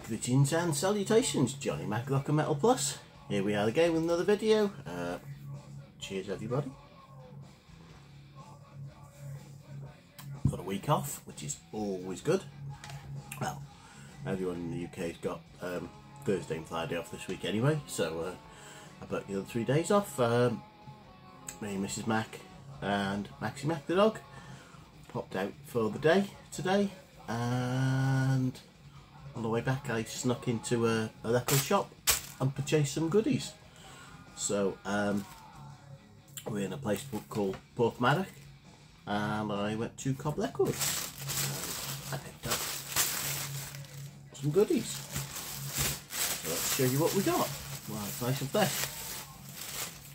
Greetings and salutations, Johnny Maglock and Metal Plus. Here we are again with another video. Cheers everybody. Got a week off, which is always good. Well, everyone in the UK's got Thursday and Friday off this week anyway, so I booked the other 3 days off. Me and Mrs. Mac and Maxie Mac the dog popped out for the day today, and on the way back I snuck into a record shop and purchased some goodies. So we're in a place called Porthmadog, and I went to Cob Records and I picked up some goodies. So let's show you what we got. Well, it's nice and fresh.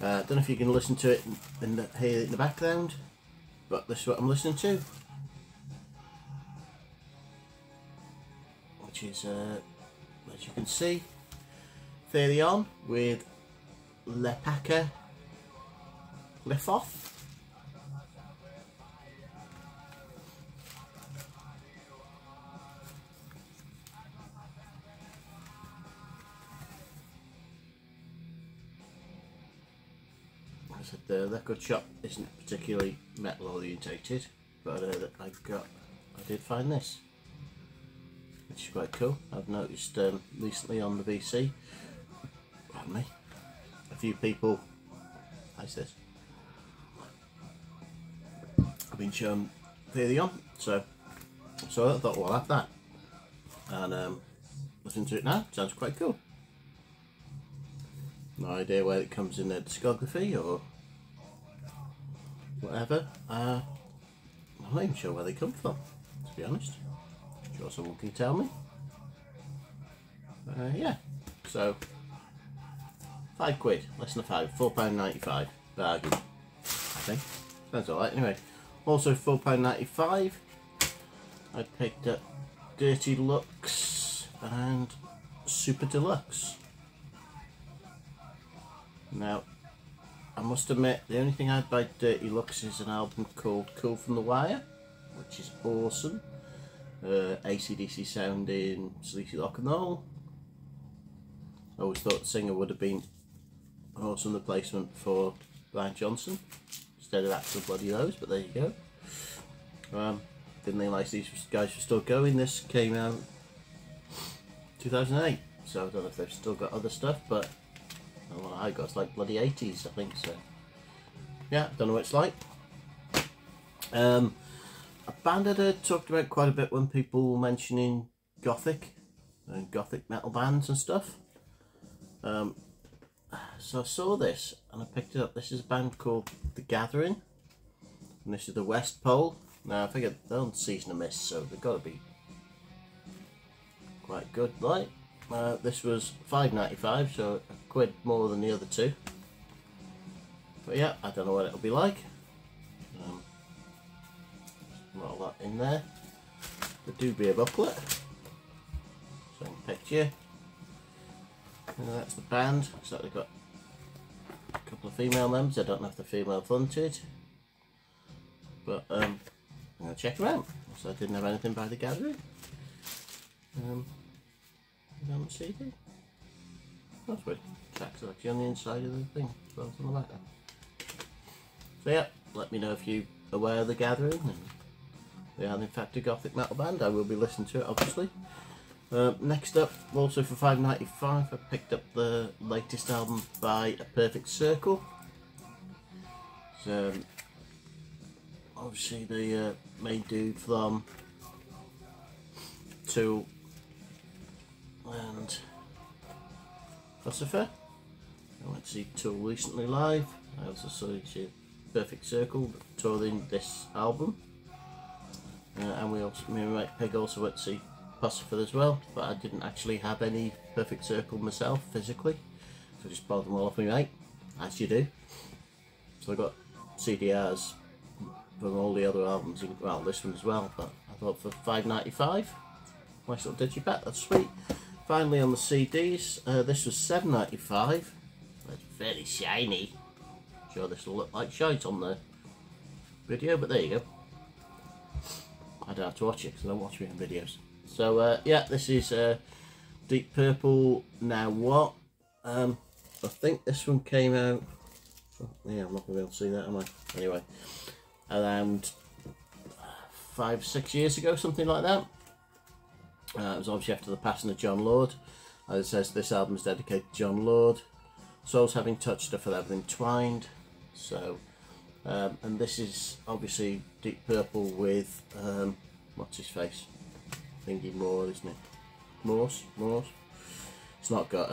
I don't know if you can listen to it here in the background, but this is what I'm listening to, which is, as you can see, Fairly On with Lepaka Lift Off. I said the record shop isn't particularly metal orientated, but I did find this, which is quite cool. I've noticed recently on the VC, pardon me, a few people, how's this, I've been shown Fairly On, so I thought, well, I'll have that, and listen to it now. Sounds quite cool. No idea where it comes in their discography or whatever. I'm not even sure where they come from, to be honest. I'm sure someone can tell me. Yeah, so £5, less than a £5, £4.95, bargain, I think. Sounds alright. Anyway, also £4.95, I picked up Dirty Lux and Super Deluxe. Now, I must admit, the only thing I'd buy Dirty Lux is an album called Cool from the Wire, which is awesome. AC/DC sounding, sleazy rock and roll. I always thought the singer would have been an awesome replacement for Brian Johnson instead of Axl Bloody Rose, but there you go. Didn't realise these guys were still going. This came out 2008, so I don't know if they've still got other stuff, but well, I got it's like bloody 80s, I think, so yeah, don't know what it's like. A band that I talked about quite a bit when people were mentioning gothic and gothic metal bands and stuff. So I saw this and I picked it up. This is a band called The Gathering, and this is the West Pole. Now I figured they're on Season of Mist, so they've got to be quite good, right? This was £5.95, so £1 more than the other two. But yeah, I don't know what it'll be like. Not a lot in there. There do be a booklet, same picture. And that's the band. So they've got a couple of female members. I don't know if they're female fronted, but I'm gonna check them out. So I didn't have anything by The Gathering. On CD. That's weird. Tracks are actually on the inside of the thing as well as on the back there. So yeah, let me know if you're aware of The Gathering and they are in fact a gothic metal band. I will be listening to it, obviously. Next up, also for £5.95, I picked up the latest album by A Perfect Circle. So obviously the main dude from Tool and Lucifer. I went to see Tool recently live. I also saw Perfect Circle touring this album, and me and my Peg also went to see Lucifer as well, but I didn't actually have any Perfect Circle myself physically, so I just bought them all off my mate, as you do. So I got CDRs from all the other albums, well this one as well, but I thought for £5.95, nice little digipack, that's sweet. Finally on the CDs, this was £7.95. It's very shiny. I'm sure this will look like shite on the video, but there you go. I don't have to watch it because I don't watch my own videos. So yeah, this is Deep Purple, Now What? I think this one came out, yeah, I'm not going to be able to see that, am I? Anyway, around 5 or 6 years ago, something like that. It was obviously after the passing of John Lord. As it says, this album is dedicated to John Lord. Souls having touched are forever entwined. So, and this is obviously Deep Purple with, what's his face? Thingy Moore, isn't it? Morse? It's not got,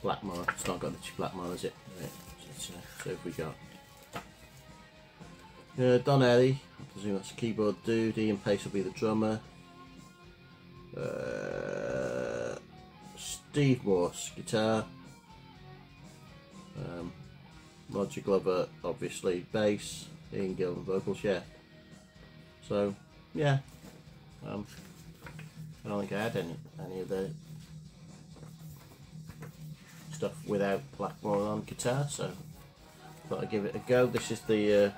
Blackmore. It's not got the Blackmore, is it? Right. So if we got Don Ellie, I presume that's a keyboard dude. Ian Pace will be the drummer. Steve Morse, guitar. Roger Glover, obviously bass. Ian Gillan, vocals. Yeah. So yeah, I don't think I had any of the stuff without Blackmore on guitar, so thought I'd give it a go. This is the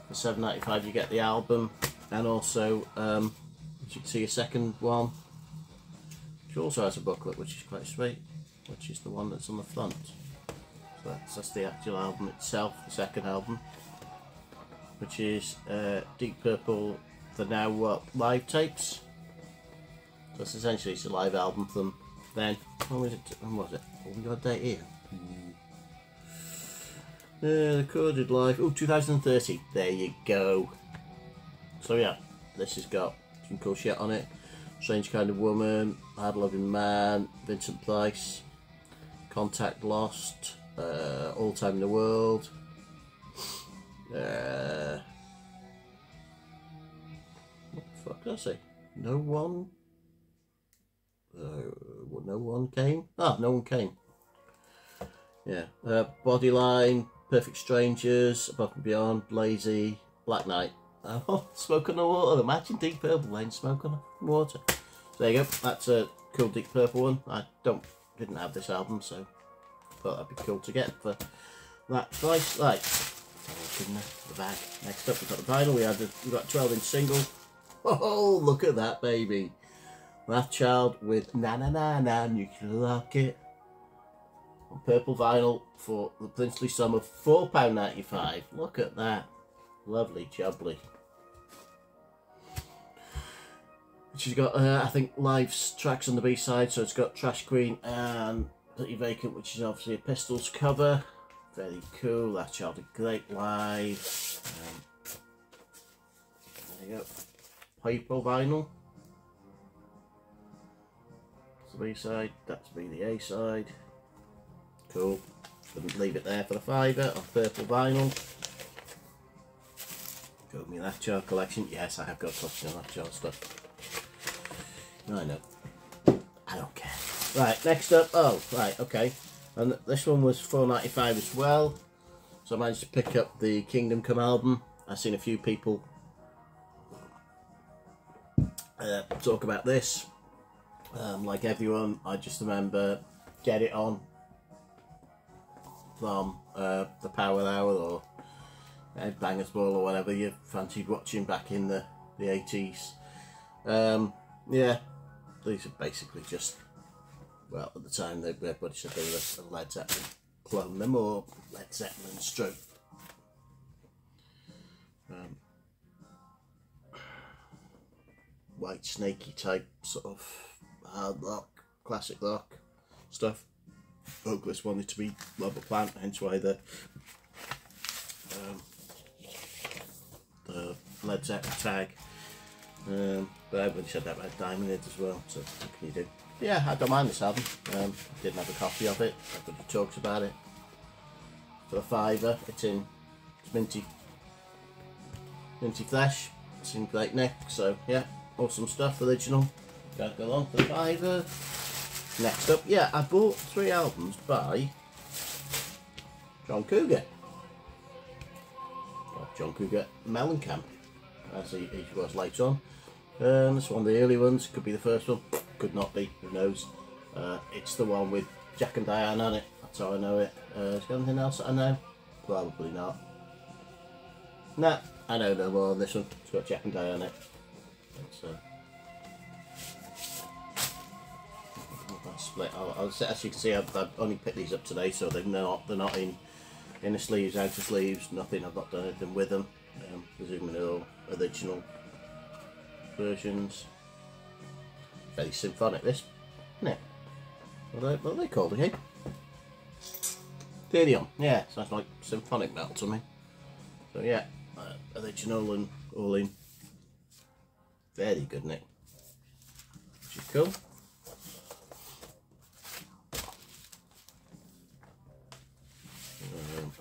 for $7.95 you get the album, and also as you can see a second one which also has a booklet, which is quite sweet, which is the one that's on the front. So that's the actual album itself, the second album, which is Deep Purple, the Now What live tapes. So it's essentially a live album from then. When was it? Oh, we got a date here. Recorded live. Oh, 2030. There you go. So yeah, this has got some cool shit on it. Strange Kind of Woman, Hard Loving Man, Vincent Price, Contact Lost, All Time in the World. What the fuck did I say? No one. No one came. Ah, no one came. Yeah. Bodyline, Perfect Strangers, Above and Beyond, Lazy, Black Knight. Oh, Smoke on the Water. Imagine Deep Purple playing Smoke on the Water. So there you go. That's a cool Deep Purple one. I didn't have this album, so thought that'd be cool to get for that price. Right. The bag. Next up, we've got the vinyl. We've got a 12-inch single. Oh, look at that, baby. Laugh Child with Na Na Na Na Nuclear Rocket on purple vinyl for the princely sum of £4.95. Look at that. Lovely jubbly. She's got, I think, live tracks on the B-side, so it's got Trash Queen and Pretty Vacant, which is obviously a Pistols cover. Very cool. Laugh Child are great live. There you go. Purple vinyl. The B side, that's be the A side. Cool. Couldn't leave it there for the £5 on purple vinyl. Got me Laugh Child collection. Yes, I have got collection of Laugh Child stuff. I know. I don't care. Right, next up. Oh, right, okay. And this one was $4.95 as well. So I managed to pick up the Kingdom Come album. I've seen a few people talk about this. Like everyone, I just remember Get It On from the Power Hour or Headbangers Ball or whatever you fancied watching back in the 80s. Yeah, these are basically just, well, at the time everybody said they were a Led Zeppelin clone, them or Led Zeppelin stroke. White snaky type sort of hard rock, classic rock stuff. Vocalist wanted to be Robert Plant, hence why the Led Zeppelin tag. But everybody said that about Diamond Head as well, so what can you do? Yeah, I don't mind this album. I didn't have a copy of it. Everybody talks about it. For a £5, it's minty flesh. It's in great neck, so yeah, awesome stuff. Original. Gotta go along for the £5. Next up, yeah, I bought 3 albums by John Cougar. Or John Cougar Mellencamp, as he was later on. It's one of the early ones, could be the first one, could not be, who knows. It's the one with Jack and Diane on it, that's how I know it. Is there anything else that I know? Probably not. Nah, I know no more on this one, it's got Jack and Diane on it. It's split. As you can see, I've only picked these up today, so they're not in inner sleeves, outer sleeves, nothing. I've not done anything with them. Presumably they're all original versions. Very symphonic, this, isn't it? What are they called again? Therion. Yeah, sounds like symphonic metal to me. So yeah, original and all in. Very good, isn't it? Which is cool.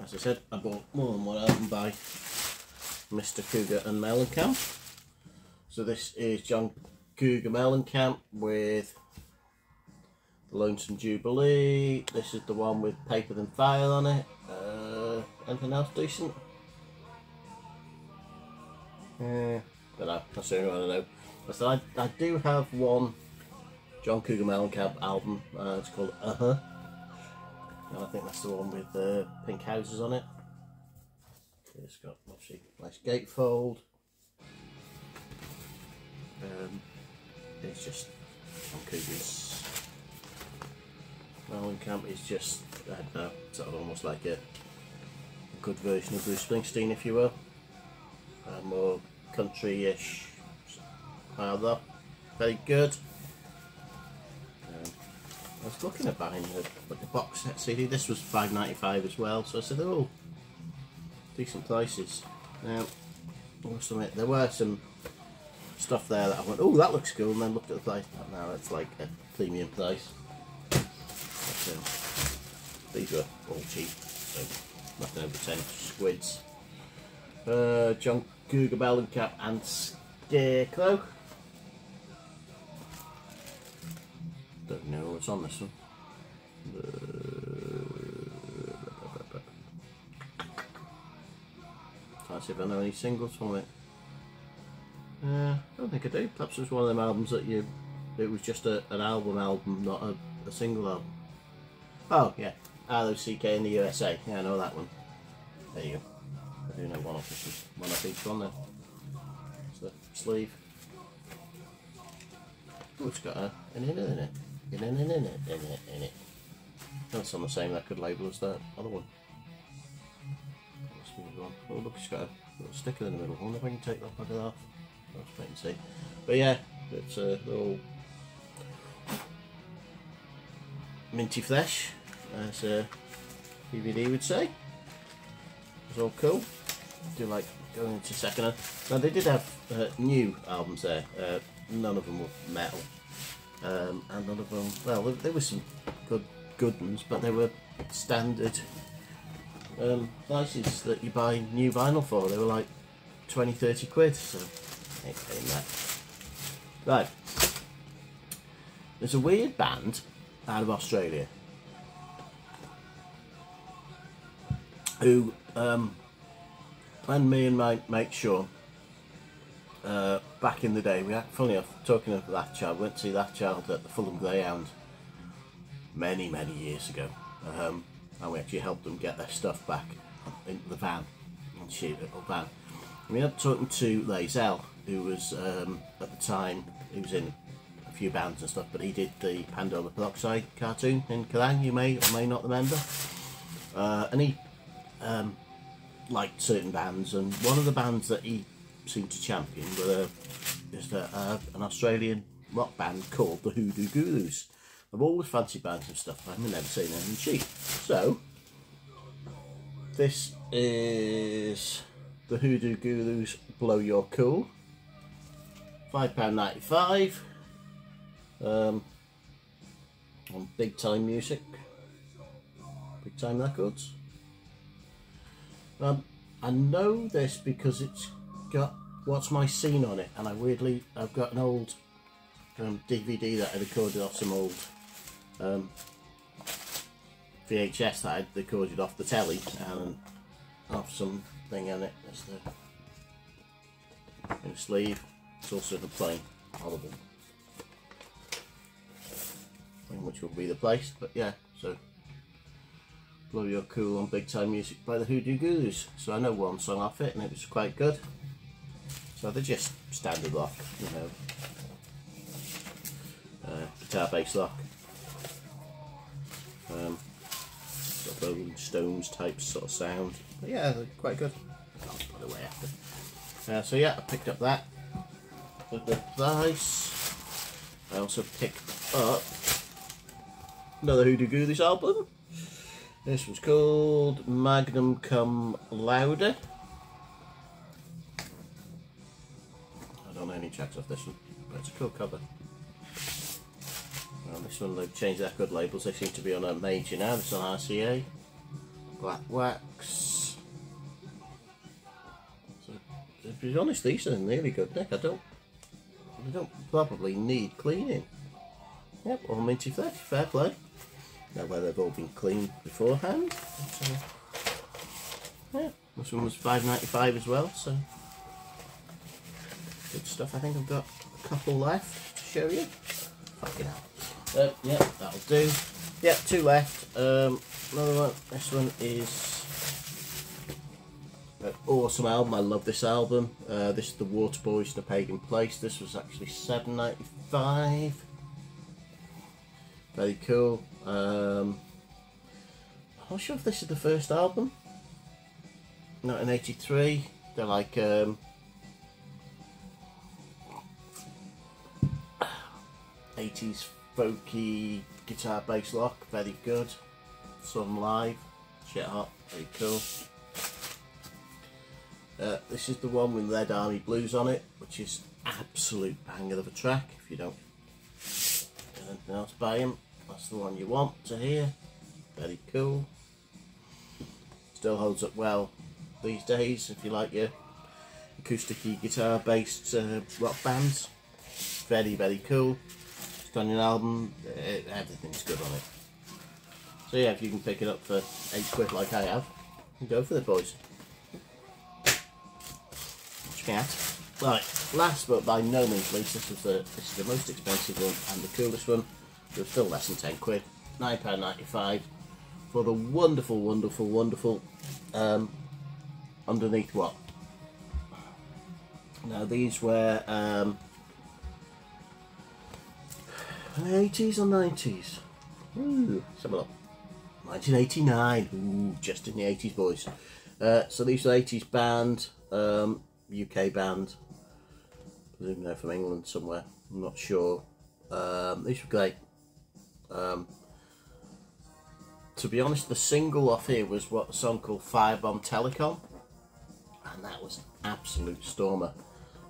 As I said, I bought more than one album by Mr. Cougar and Mellencamp. So this is John Cougar Mellencamp with the Lonesome Jubilee. This is the one with Paper Than Fire on it. Anything else decent? Don't know. That's the only one I know. So I do have one John Cougar Mellencamp album. It's called and I think that's the one with pink houses on it. It's got obviously nice gatefold. It's just John Cougar's Mellencamp is just, I don't know, sort of almost like a good version of Bruce Springsteen, if you will. More country-ish rather. Very good. I was looking at buying the box set CD. This was $5.95 as well, so I said they're all decent prices. Now, there were some stuff there that I went, oh, that looks cool, and then looked at the price. But now it's like a premium price. But, these were all cheap, so nothing over 10 squids. John Cougar Mellencamp and Scarecrow. Don't know what's on this one. Can't see if I know any singles from it. I don't think I do. Perhaps it was one of them albums that it was just an album, not a single album. Oh yeah, ROCK in the USA. Yeah, I know that one. There you go. I do know one off each one then. It's the sleeve. Oh, it's got an in it. In it. That's on the same record label as that other one. Oh look, it's got a little sticker in the middle. I wonder if I can take that bugger off. Let's wait and see. But yeah, it's all minty fresh, as a DVD would say. It's all cool. I do like going into second hand. Now they did have new albums there. None of them were metal. And none of them, well, there were some good ones, but they were standard prices that you buy new vinyl for. They were like 20-30 quid, so I ain't paying that. Right, there's a weird band out of Australia who, when me and my mate Sean, back in the day, we had, funny enough, talking of That Child, went to see That Child at the Fulham Greyhound many years ago, and we actually helped them get their stuff back into the van, and sheet little van. And we had talking to Lazel, who was at the time, he was in a few bands and stuff, but he did the Pandora Peroxide cartoon in Kerrang, you may or may not remember, and he liked certain bands, and one of the bands that he seemed to champion is an Australian rock band called the Hoodoo Gurus. I've always fancied bands and stuff, I've never seen anything cheap. So this is the Hoodoo Gurus Blow Your Cool, £5.95 on Big Time Music, Big Time Records. I know this because it's got What's My Scene on it, and I've got an old DVD that I recorded off some old VHS that I recorded off the telly, and off something in it. That's in the sleeve. It's also the plain album, which will be the place. But yeah, so Blow Your Cool on Big Time Music by the Hoodoo Gurus. So I know one song off it, and it was quite good. So they're just standard lock, you know, guitar bass lock. Sort of Rolling Stones type sort of sound. But yeah, they're quite good. I'll put it away after. So yeah, I picked up that. The price. I also picked up another Hoodoo Ghoulies album. This was called Magnum Come Louder. I don't know any tracks off this one, but it's a cool cover. And this one they've changed their record labels, they seem to be on a major now. This is on RCA. Black Wax. So, to be honest, these are in really good nick. They don't probably need cleaning. Yep, all minty fresh, fair play. Now whether they've all been cleaned beforehand. Yeah, this one was $5.95 as well, so good stuff. I think I've got a couple left to show you. Fucking hell. Yeah, that'll do. Yeah, 2 left. Another one. This one is an awesome album. I love this album. This is the Waterboys in a Pagan Place. This was actually $7.95. Very cool. I'm not sure if this is the first album. 1983. They're like 80s folky guitar bass lock. Very good. Saw them live. Shit hot. Very cool. This is the one with Red Army Blues on it, which is absolute banger of a track. If you don't get anything else by him, that's the one you want to hear. Very cool. Still holds up well these days if you like your acoustic guitar based rock bands. Very, very cool. Stunning album. Everything's good on it. So yeah, if you can pick it up for £8 like I have, go for it, boys. Chat. Right, last but by no means least, this is the most expensive one and the coolest one. It was still less than £10, £9.95 for the wonderful, wonderful, wonderful Underneath What. Now these were 80s or 90s? Ooh, let's have a look. 1989. Ooh, just in the 80s, boys. So these are 80s band. UK band, presume they're from England somewhere, I'm not sure. These were great. To be honest, the single off here was a song called Firebomb Telecom, and that was an absolute stormer.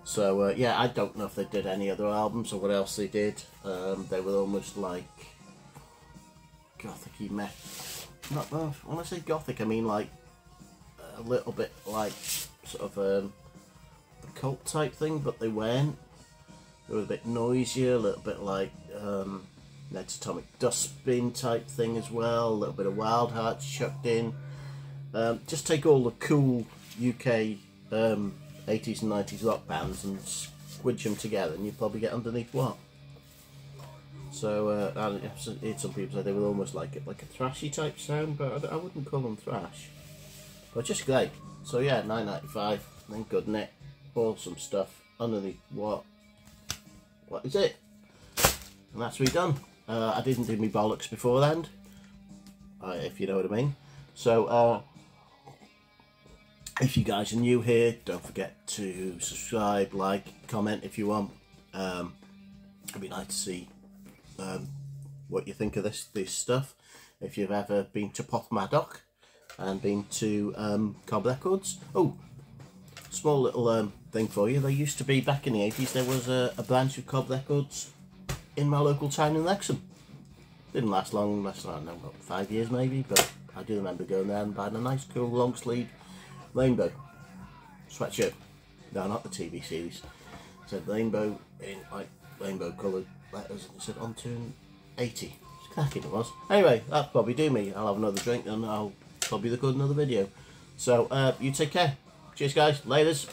So yeah, I don't know if they did any other albums or what else they did. They were almost like gothic-y meth. When I say gothic, I mean like a little bit like sort of cult type thing, but they weren't. They were a bit noisier, a little bit like Ned's Atomic Dustbin type thing as well, a little bit of Wild Hearts chucked in. Just take all the cool UK 80s and 90s rock bands and squidge them together and you probably get Underneath What. So some people say they were almost like a thrashy type sound, but I wouldn't call them thrash. But just great. So yeah, £9.95, then good nick. Awesome stuff. Underneath What is it? And that's redone. I didn't do me bollocks beforehand, if you know what I mean. So if you guys are new here, don't forget to subscribe, like, comment if you want. It'd be nice to see what you think of this stuff. If you've ever been to Porthmadog and been to Cob Records. Oh, small little thing for you. There used to be, back in the 80s, there was a branch of Cob Records in my local town in Wrexham. Didn't last long, I don't know, about 5 years maybe, but I do remember going there and buying a nice cool long sleeve rainbow sweatshirt. No, not the TV series. It said rainbow in like rainbow coloured letters and it said on tune 80. It's cracking, it was. Anyway, that'll probably do me. I'll have another drink and I'll probably record another video. So you take care. Cheers guys, laters.